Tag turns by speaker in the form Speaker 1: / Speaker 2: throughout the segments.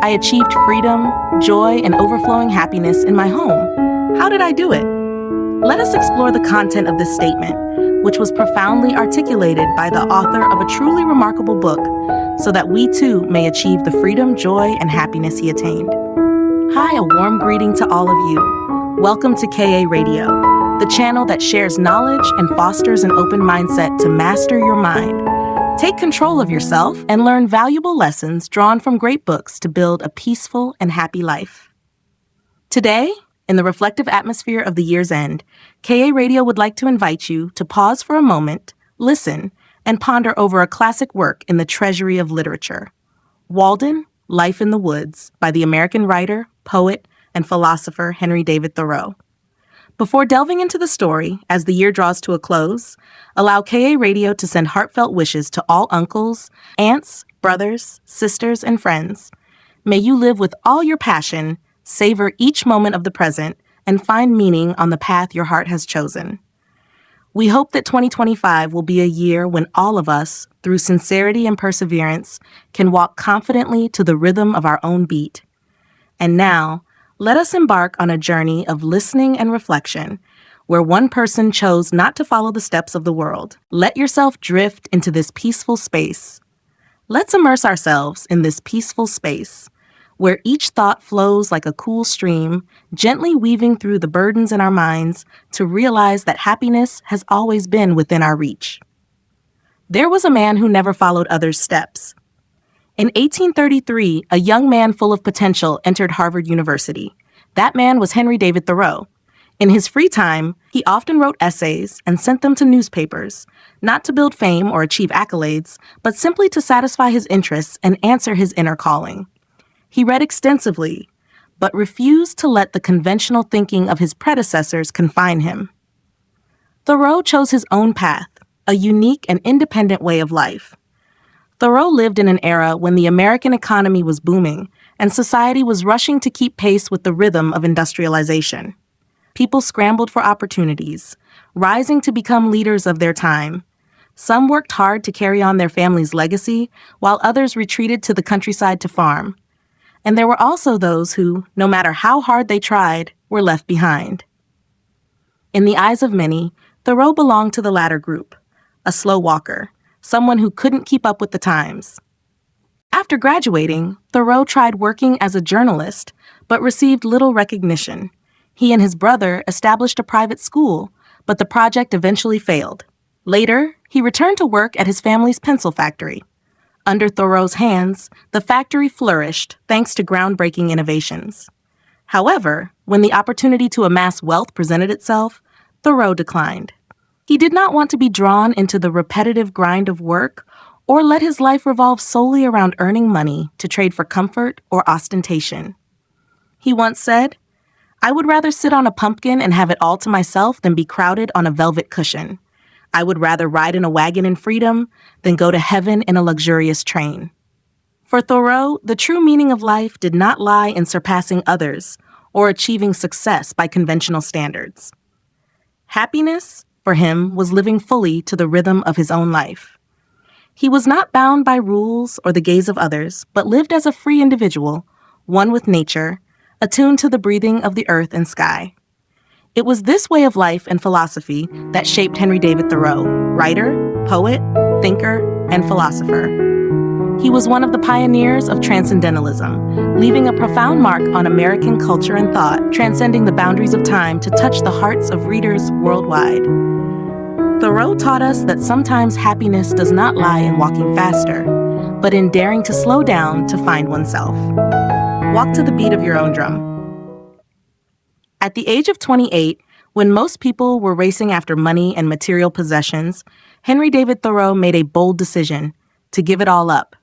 Speaker 1: I achieved freedom, joy, and overflowing happiness in my home. How did I do it? Let us explore the content of this statement, which was profoundly articulated by the author of a truly remarkable book, so that we too may achieve the freedom, joy, and happiness he attained. Hi, a warm greeting to all of you. Welcome to KA Radio, the channel that shares knowledge and fosters an open mindset to master your mind. Take control of yourself and learn valuable lessons drawn from great books to build a peaceful and happy life. Today, in the reflective atmosphere of the year's end, KA Radio would like to invite you to pause for a moment, listen, and ponder over a classic work in the treasury of literature, Walden, Life in the Woods, by the American writer, poet, and philosopher Henry David Thoreau. Before delving into the story, as the year draws to a close, allow KA Radio to send heartfelt wishes to all uncles, aunts, brothers, sisters, and friends. May you live with all your passion, savor each moment of the present, and find meaning on the path your heart has chosen. We hope that 2025 will be a year when all of us, through sincerity and perseverance, can walk confidently to the rhythm of our own beat. And now, let us embark on a journey of listening and reflection, where one person chose not to follow the steps of the world. Let yourself drift into this peaceful space. Let's immerse ourselves in this peaceful space, where each thought flows like a cool stream, gently weaving through the burdens in our minds to realize that happiness has always been within our reach. There was a man who never followed others' steps. In 1833, a young man full of potential entered Harvard University. That man was Henry David Thoreau. In his free time, he often wrote essays and sent them to newspapers, not to build fame or achieve accolades, but simply to satisfy his interests and answer his inner calling. He read extensively, but refused to let the conventional thinking of his predecessors confine him. Thoreau chose his own path, a unique and independent way of life. Thoreau lived in an era when the American economy was booming and society was rushing to keep pace with the rhythm of industrialization. People scrambled for opportunities, rising to become leaders of their time. Some worked hard to carry on their family's legacy, while others retreated to the countryside to farm. And there were also those who, no matter how hard they tried, were left behind. In the eyes of many, Thoreau belonged to the latter group, a slow walker, someone who couldn't keep up with the times. After graduating, Thoreau tried working as a journalist, but received little recognition. He and his brother established a private school, but the project eventually failed. Later, he returned to work at his family's pencil factory. Under Thoreau's hands, the factory flourished thanks to groundbreaking innovations. However, when the opportunity to amass wealth presented itself, Thoreau declined. He did not want to be drawn into the repetitive grind of work or let his life revolve solely around earning money to trade for comfort or ostentation. He once said, "I would rather sit on a pumpkin and have it all to myself than be crowded on a velvet cushion. I would rather ride in a wagon in freedom than go to heaven in a luxurious train." For Thoreau, the true meaning of life did not lie in surpassing others or achieving success by conventional standards. Happiness, for him, was living fully to the rhythm of his own life. He was not bound by rules or the gaze of others, but lived as a free individual, one with nature, attuned to the breathing of the earth and sky. It was this way of life and philosophy that shaped Henry David Thoreau, writer, poet, thinker, and philosopher. He was one of the pioneers of transcendentalism, leaving a profound mark on American culture and thought, transcending the boundaries of time to touch the hearts of readers worldwide. Thoreau taught us that sometimes happiness does not lie in walking faster, but in daring to slow down to find oneself. Walk to the beat of your own drum. At the age of 28, when most people were racing after money and material possessions, Henry David Thoreau made a bold decision to give it all up.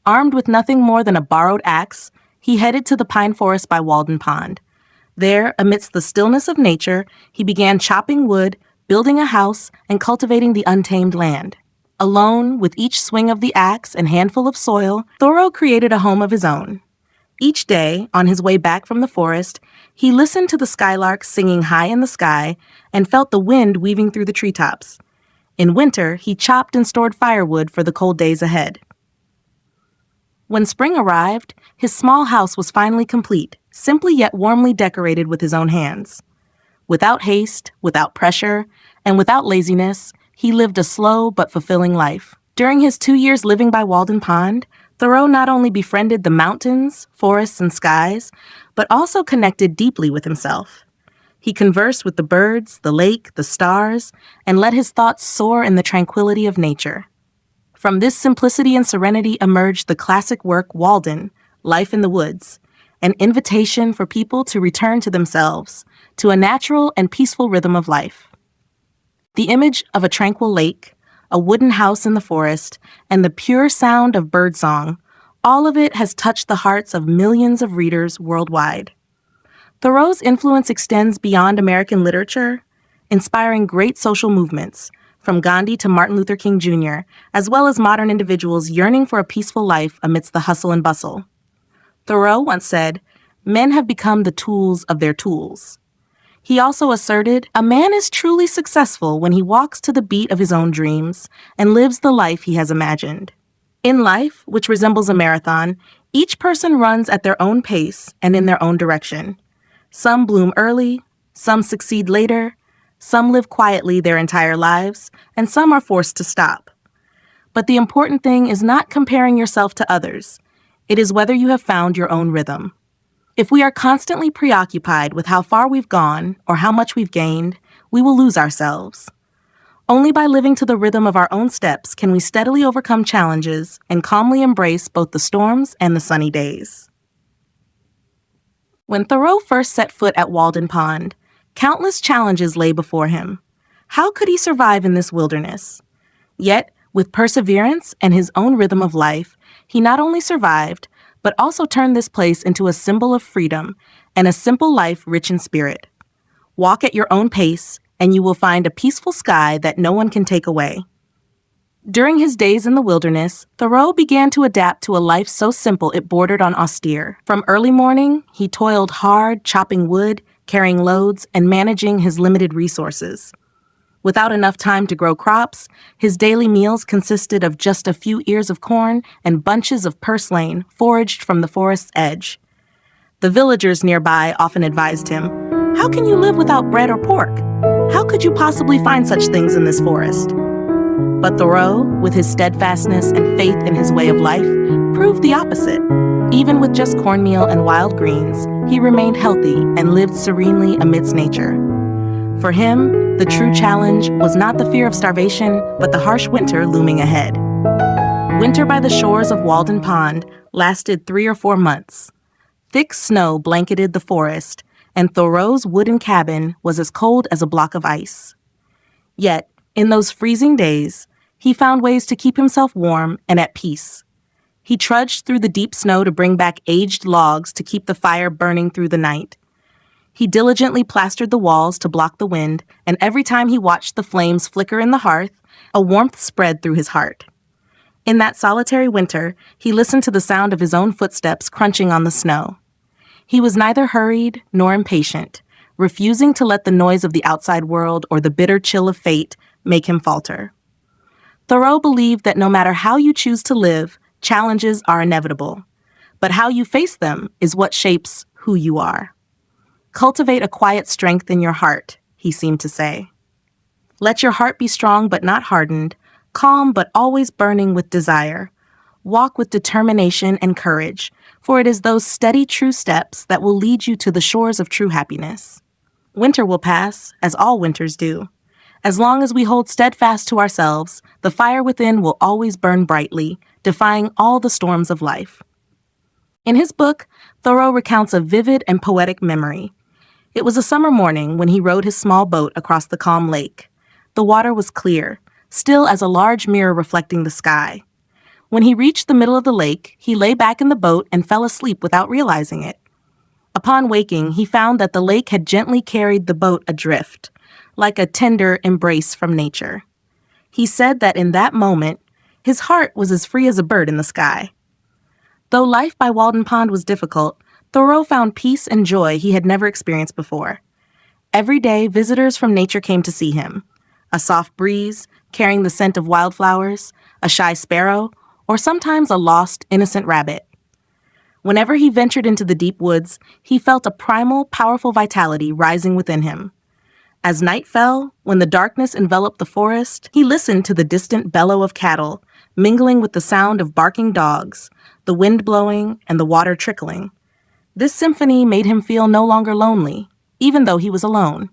Speaker 1: Armed with nothing more than a borrowed axe, he headed to the pine forest by Walden Pond. There, amidst the stillness of nature, he began chopping wood, building a house, and cultivating the untamed land. Alone, with each swing of the axe and handful of soil, Thoreau created a home of his own. Each day, on his way back from the forest, he listened to the skylarks singing high in the sky and felt the wind weaving through the treetops. In winter, he chopped and stored firewood for the cold days ahead. When spring arrived, his small house was finally complete, simply yet warmly decorated with his own hands. Without haste, without pressure, and without laziness, he lived a slow but fulfilling life. During his 2 years living by Walden Pond, Thoreau not only befriended the mountains, forests, and skies, but also connected deeply with himself. He conversed with the birds, the lake, the stars, and let his thoughts soar in the tranquility of nature. From this simplicity and serenity emerged the classic work Walden, Life in the Woods, an invitation for people to return to themselves, to a natural and peaceful rhythm of life. The image of a tranquil lake, a wooden house in the forest, and the pure sound of birdsong, all of it has touched the hearts of millions of readers worldwide. Thoreau's influence extends beyond American literature, inspiring great social movements, from Gandhi to Martin Luther King Jr., as well as modern individuals yearning for a peaceful life amidst the hustle and bustle. Thoreau once said, "Men have become the tools of their tools." He also asserted, "A man is truly successful when he walks to the beat of his own dreams and lives the life he has imagined." In life, which resembles a marathon, each person runs at their own pace and in their own direction. Some bloom early, some succeed later, some live quietly their entire lives, and some are forced to stop. But the important thing is not comparing yourself to others. It is whether you have found your own rhythm. If we are constantly preoccupied with how far we've gone or how much we've gained, we will lose ourselves. Only by living to the rhythm of our own steps can we steadily overcome challenges and calmly embrace both the storms and the sunny days. When Thoreau first set foot at Walden Pond, countless challenges lay before him. How could he survive in this wilderness? Yet, with perseverance and his own rhythm of life, he not only survived, but also turned this place into a symbol of freedom and a simple life rich in spirit. Walk at your own pace, and you will find a peaceful sky that no one can take away. During his days in the wilderness, Thoreau began to adapt to a life so simple it bordered on austere. From early morning, he toiled hard, chopping wood, carrying loads, and managing his limited resources. Without enough time to grow crops, his daily meals consisted of just a few ears of corn and bunches of purslane foraged from the forest's edge. The villagers nearby often advised him, "How can you live without bread or pork? How could you possibly find such things in this forest?" But Thoreau, with his steadfastness and faith in his way of life, proved the opposite. Even with just cornmeal and wild greens, he remained healthy and lived serenely amidst nature. For him, the true challenge was not the fear of starvation, but the harsh winter looming ahead. Winter by the shores of Walden Pond lasted 3 or 4 months. Thick snow blanketed the forest, and Thoreau's wooden cabin was as cold as a block of ice. Yet, in those freezing days, he found ways to keep himself warm and at peace. He trudged through the deep snow to bring back aged logs to keep the fire burning through the night. He diligently plastered the walls to block the wind, and every time he watched the flames flicker in the hearth, a warmth spread through his heart. In that solitary winter, he listened to the sound of his own footsteps crunching on the snow. He was neither hurried nor impatient, refusing to let the noise of the outside world or the bitter chill of fate make him falter. Thoreau believed that no matter how you choose to live, challenges are inevitable, but how you face them is what shapes who you are. Cultivate a quiet strength in your heart, he seemed to say. Let your heart be strong but not hardened, calm but always burning with desire. Walk with determination and courage, for it is those steady, true steps that will lead you to the shores of true happiness. Winter will pass, as all winters do. As long as we hold steadfast to ourselves, the fire within will always burn brightly, defying all the storms of life. In his book, Thoreau recounts a vivid and poetic memory. It was a summer morning when he rowed his small boat across the calm lake. The water was clear, still as a large mirror reflecting the sky. When he reached the middle of the lake, he lay back in the boat and fell asleep without realizing it. Upon waking, he found that the lake had gently carried the boat adrift, like a tender embrace from nature. He said that in that moment, his heart was as free as a bird in the sky. Though life by Walden Pond was difficult, Thoreau found peace and joy he had never experienced before. Every day, visitors from nature came to see him. A soft breeze, carrying the scent of wildflowers, a shy sparrow, or sometimes a lost, innocent rabbit. Whenever he ventured into the deep woods, he felt a primal, powerful vitality rising within him. As night fell, when the darkness enveloped the forest, he listened to the distant bellow of cattle, mingling with the sound of barking dogs, the wind blowing, and the water trickling. This symphony made him feel no longer lonely, even though he was alone.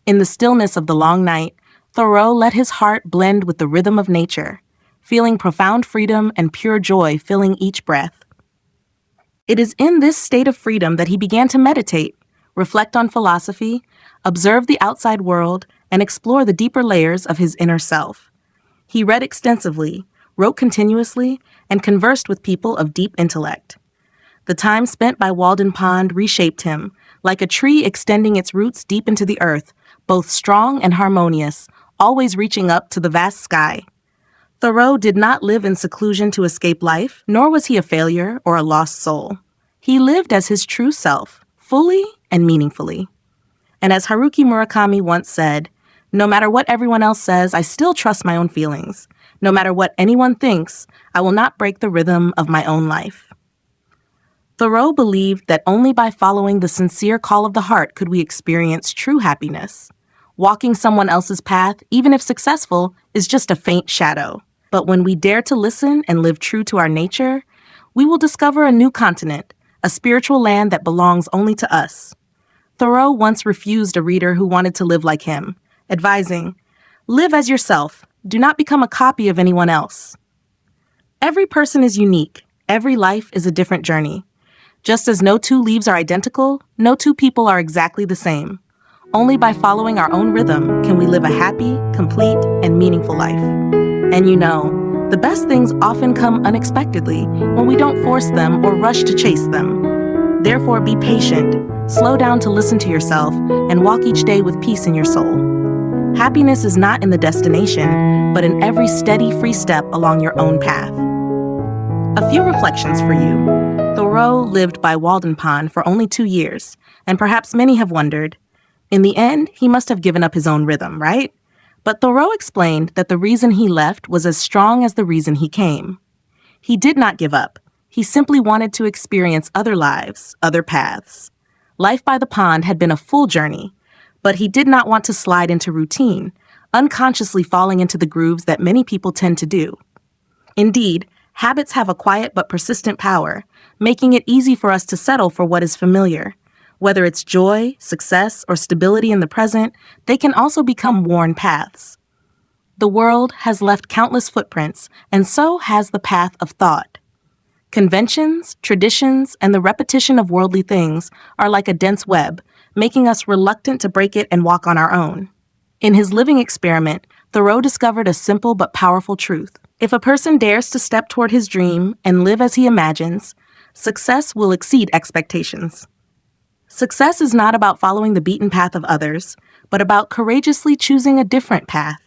Speaker 1: In the stillness of the long night, Thoreau let his heart blend with the rhythm of nature, feeling profound freedom and pure joy filling each breath. It is in this state of freedom that he began to meditate, reflect on philosophy, observe the outside world, and explore the deeper layers of his inner self. He read extensively, wrote continuously, and conversed with people of deep intellect. The time spent by Walden Pond reshaped him, like a tree extending its roots deep into the earth, both strong and harmonious, always reaching up to the vast sky. Thoreau did not live in seclusion to escape life, nor was he a failure or a lost soul. He lived as his true self, fully and meaningfully. And as Haruki Murakami once said, "No matter what everyone else says, I still trust my own feelings. No matter what anyone thinks, I will not break the rhythm of my own life." Thoreau believed that only by following the sincere call of the heart could we experience true happiness. Walking someone else's path, even if successful, is just a faint shadow. But when we dare to listen and live true to our nature, we will discover a new continent, a spiritual land that belongs only to us. Thoreau once refused a reader who wanted to live like him, advising, "Live as yourself. Do not become a copy of anyone else." Every person is unique. Every life is a different journey. Just as no two leaves are identical, no two people are exactly the same. Only by following our own rhythm can we live a happy, complete, and meaningful life. And you know, the best things often come unexpectedly when we don't force them or rush to chase them. Therefore, be patient, slow down to listen to yourself, and walk each day with peace in your soul. Happiness is not in the destination, but in every steady, free step along your own path. A few reflections for you. Thoreau lived by Walden Pond for only 2 years, and perhaps many have wondered, in the end, he must have given up his own rhythm, right? But Thoreau explained that the reason he left was as strong as the reason he came. He did not give up. He simply wanted to experience other lives, other paths. Life by the pond had been a full journey, but he did not want to slide into routine, unconsciously falling into the grooves that many people tend to do. Indeed, habits have a quiet but persistent power, making it easy for us to settle for what is familiar. Whether it's joy, success, or stability in the present, they can also become worn paths. The world has left countless footprints, and so has the path of thought. Conventions, traditions, and the repetition of worldly things are like a dense web, making us reluctant to break it and walk on our own. In his living experiment, Thoreau discovered a simple but powerful truth. If a person dares to step toward his dream and live as he imagines, success will exceed expectations. Success is not about following the beaten path of others, but about courageously choosing a different path,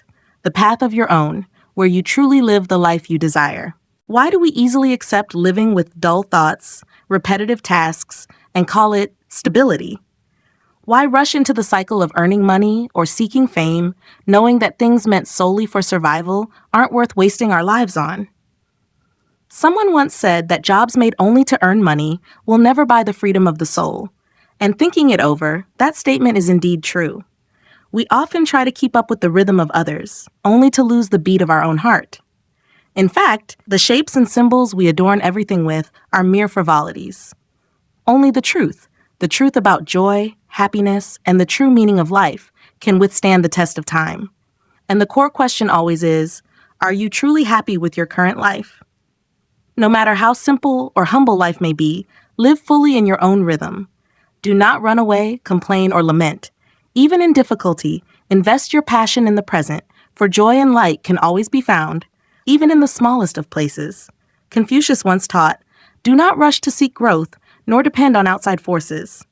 Speaker 1: the path of your own, where you truly live the life you desire. Why do we easily accept living with dull thoughts, repetitive tasks, and call it stability? Why rush into the cycle of earning money or seeking fame, knowing that things meant solely for survival aren't worth wasting our lives on? Someone once said that jobs made only to earn money will never buy the freedom of the soul. And thinking it over, that statement is indeed true. We often try to keep up with the rhythm of others, only to lose the beat of our own heart. In fact, the shapes and symbols we adorn everything with are mere frivolities. Only the truth about joy, happiness, and the true meaning of life can withstand the test of time. And the core question always is, are you truly happy with your current life? No matter how simple or humble life may be, live fully in your own rhythm. Do not run away, complain, or lament. Even in difficulty, invest your passion in the present, for joy and light can always be found, even in the smallest of places. Confucius once taught, "Do not rush to seek growth, nor depend on outside forces."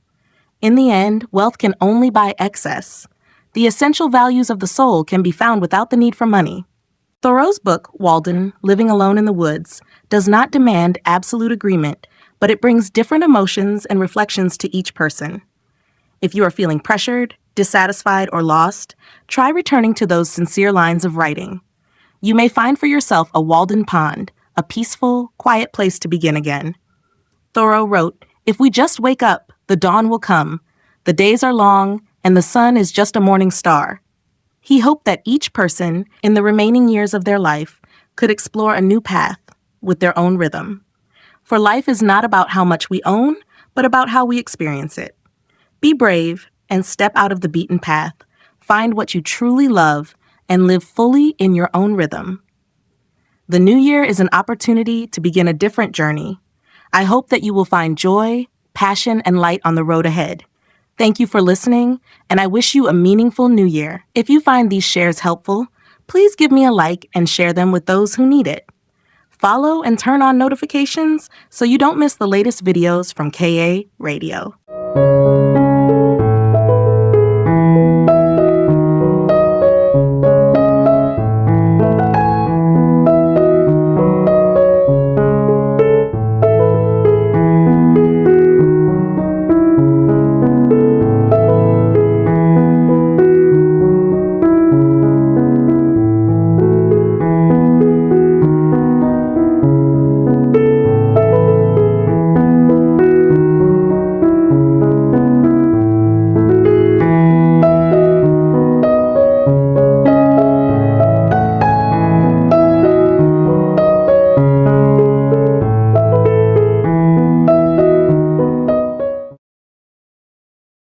Speaker 1: In the end, wealth can only buy excess. The essential values of the soul can be found without the need for money. Thoreau's book, Walden, Living Alone in the Woods, does not demand absolute agreement, but it brings different emotions and reflections to each person. If you are feeling pressured, dissatisfied, or lost, try returning to those sincere lines of writing. You may find for yourself a Walden Pond, a peaceful, quiet place to begin again. Thoreau wrote, "If we just wake up, the dawn will come. The days are long, and the sun is just a morning star." He hoped that each person, in the remaining years of their life, could explore a new path with their own rhythm. For life is not about how much we own, but about how we experience it. Be brave and step out of the beaten path. Find what you truly love and live fully in your own rhythm. The new year is an opportunity to begin a different journey. I hope that you will find joy, passion, and light on the road ahead. Thank you for listening, and I wish you a meaningful new year. If you find these shares helpful, please give me a like and share them with those who need it. Follow and turn on notifications so you don't miss the latest videos from KA Radio.